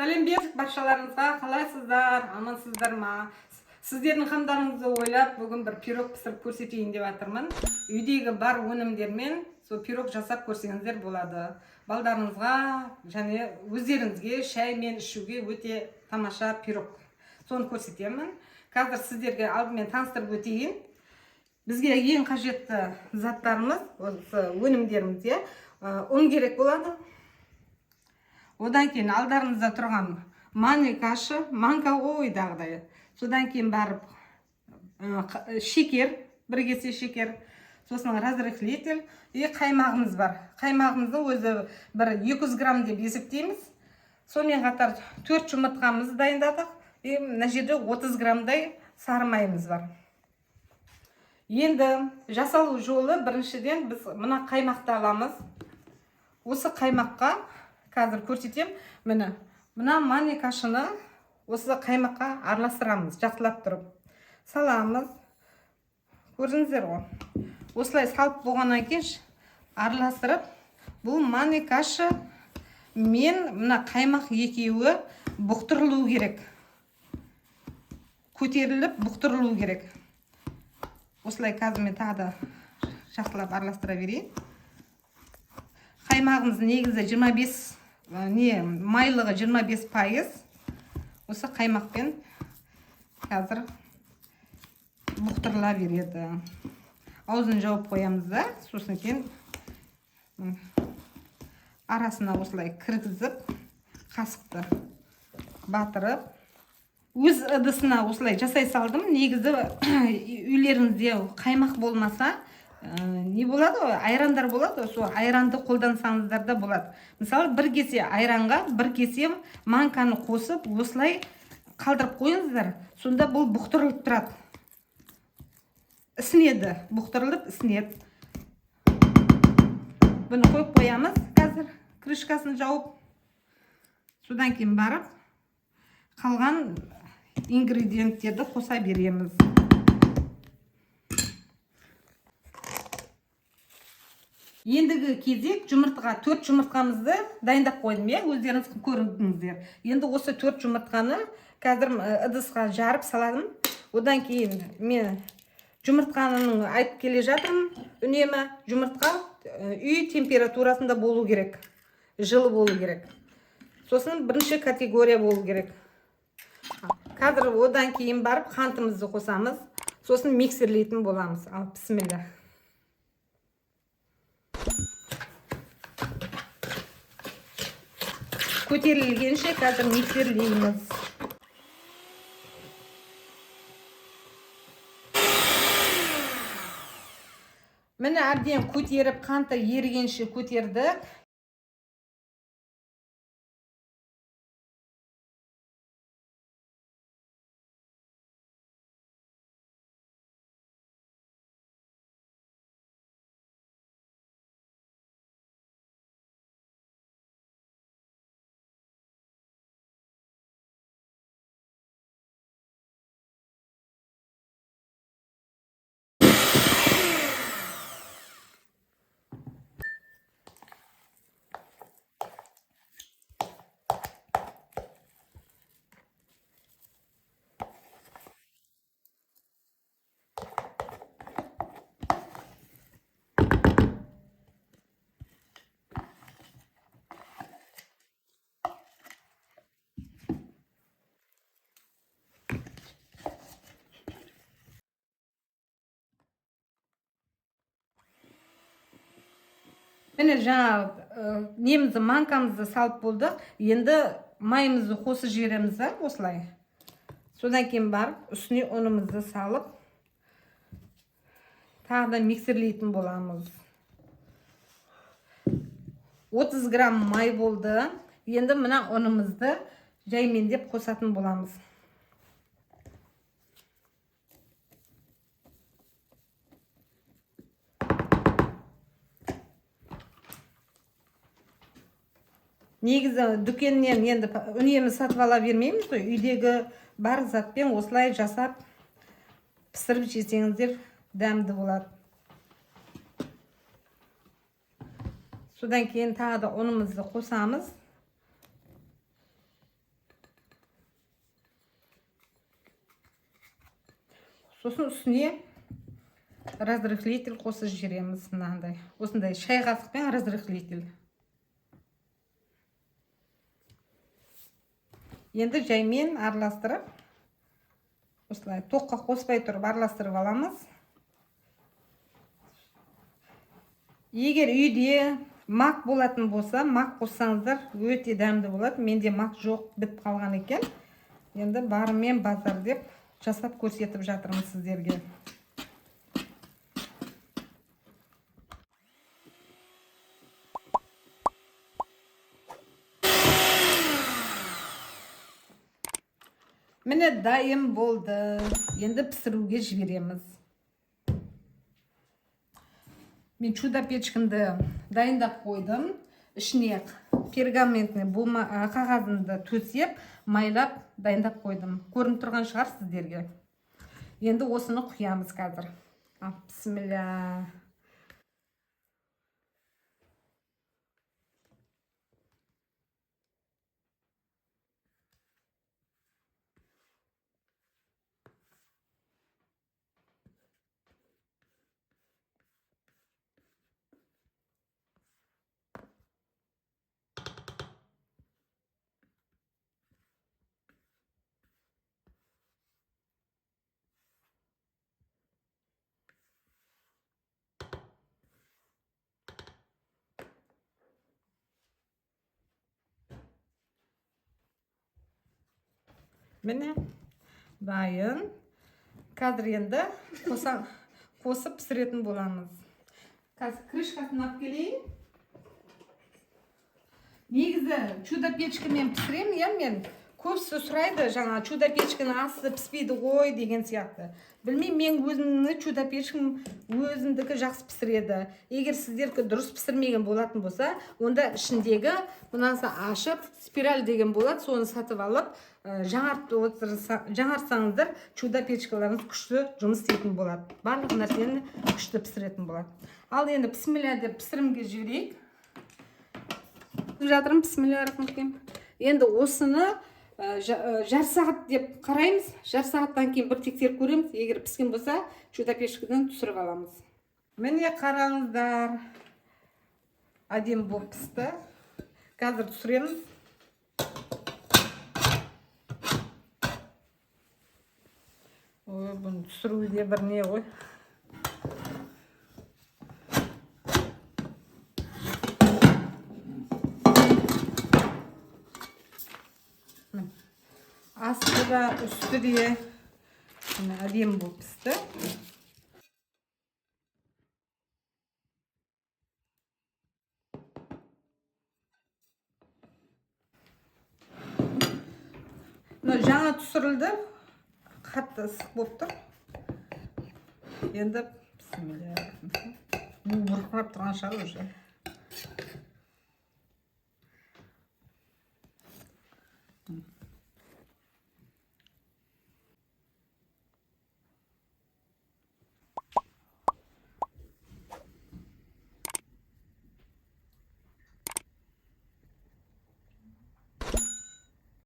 Сәлем бердік баршаларыңызға, қалайсыздар, амансыздар ма? Сіздердің қамдарыңызды ойлап, бүгін бір пирог пісіріп көрсетейін деп жатырмын. Үйдегі бар өнімдермен сол пирог жасап көрсеңіздер болады. Балдарыңызға және өздеріңізге шаймен ішуге өте тамаша пирог. Соны көрсетемін. Қазір сіздерге алдымен таныстырып өтейін. Бізге ең қажетті заттарымыз, осы өнімдерімізде ұн керек болады. Одан кейін алдарыңызда тұрған мани каша, манка ойдағыдай. Содан кейін барып шекер, бір кесе шекер, сосын разрыхлитель и қаймағымыз бар. Қаймағымызды өзі бір 200 грамм деп есептейміз. Сонымен қатар 4 жұмыртқамызды дайындадық. И мына жерде 30 граммдай сары майымыз бар. Енді жасалу жолы біріншіден біз мына қаймақты аламыз. Осы қаймаққа қазір көрсетем. Мына мани кашаны осы қаймаққа араластырамыз, жақсылап тұрып. Саламыз. Көрдіңіздер ғой. Осылай салып болғаннан кейін араластырып, бұл мани каша мен мына қаймақ екеуі бұқтырылу керек. Көтеріліп бұқтырылу керек. Осылай қазір мен тағы да жақсылап араластыра берейін. Қаймағымыз негізі 25, майлығы 25%. Осы қаймақпен қазір бұқтырыла береді. Аузын жауып қоямыз да, сосын кейін арасына осылай кіргізіп, қасықты батырып, өз ыдысына осылай жасай салдым. Негізі үйлеріңізде қаймақ болмаса, не болады, айрандар болады, сол айранды қолдансаңыздар да болады. Мысалы, бір кесе айранға бір кесе манканы қосып, осылай қалдырып қойыңыздар, сонда бұл бұқтырылып тұрады. Ісінеді, бұқтырылып ісінеді. Бұны қойып қоямыз, қазір крышкасын жауып. Содан кейін барып, қалған ингредиенттерді қоса береміз. Ендігі кезек жұмыртқа, 4 жұмыртқамызды дайындап қойдым, өздеріңіз көрдіңіздер. Енді осы 4 жұмыртқаны қазір ыдысқа жарып саладым. Одан кейін мен жұмыртқаның айтып келе жатырмын. Үнемі жұмыртқа үй температурасында болу керек, жылы болу керек. Сосын бірінші категория болу керек. Қазір одан кейін барып қантымызды қосамыз. Сосын миксерлейтін боламыз. Ал, бісміллә. Көтерілгенше қазір миксерлейміз. Міне әбден көтеріп, қанты ерігенше көтердік. Міне жаңа немізді, манкамызды салып болдық. Енді майымызды қосып жібереміз, осылай. Содан кейін барып, үстіне ұнымызды салып, тағы да миксерлейтін боламыз. 30 грамм май болды. Енді мына ұнымызды жаймендеп қосатын боламыз. Негізі дүкеннен енді үнемі сатып ала бермейміз, үйдегі бар затпен осылай жасап пісіріп жесеңіздер дәмді болады. Содан кейін тағы да ұнымызды қосамыз. Сосын үстіне разрыхлитель қосып жібереміз. Мынандай. Осындай шай қасықпен разрыхлитель. Енді жаймен араластырып, осылай тоққа қоспай тұрып араластырып аламыз. Егер үйде мак болатын болса, мак қоссаңыздар өте дәмді болады. Менде мак жоқ, бітіп қалған екен. Енді барымен базар деп жасап көрсетіп жатырмын сіздерге. Міне дайын болды. Енді пісіруге жібереміз. Мен чудо печкамды дайындап қойдым. Ішіне пергаментный қағазымды төсеп, майлап дайындап қойдым. Көрініп тұрған шығар сіздерге. Енді осыны құямыз қазір. Бисмилля. Міне дайын. Қазір енді қосып пісіретін боламыз. Қазір крышкасын алып келейін. Негізі чудо печкамен пісірем, мен көбісі сұрайды, жаңа чудо печканың асы піспейді ғой деген сияқты. Білмеймін, мен өзімнің чудо печкам өзімдікі жақсы пісіреді. Егер сіздерді дұрыс пісірмеген болатын болса, онда ішіндегі мынасы ашып, спираль деген болады, соны сатып алып, жаңартсаңыздар, чудо печкаларыңыз күшті жұмыс істейтін болады. Барлық нәрсені күшті пісіретін болады. Ал енді бисмилля деп пісірімге жіберейік. Жатырым, бисмилля рахман. Енді осыны жар сағат деп қараймыз. Жар сағаттан кейін бір тексеріп көреміз. Егер піскен болса, чудо печкадан түсіріп аламыз. Міне қараңыздар. Әдемі болып пісті. Қазір түсіреміз. Ой, бұны түсіруде бір не ғой. Асты да, үсті де әдемі болып пісті. Жаңа түсірілді. Қатты ысық болып тұр. Енді бисмилля. Бұрқырап тұрған шығар уже.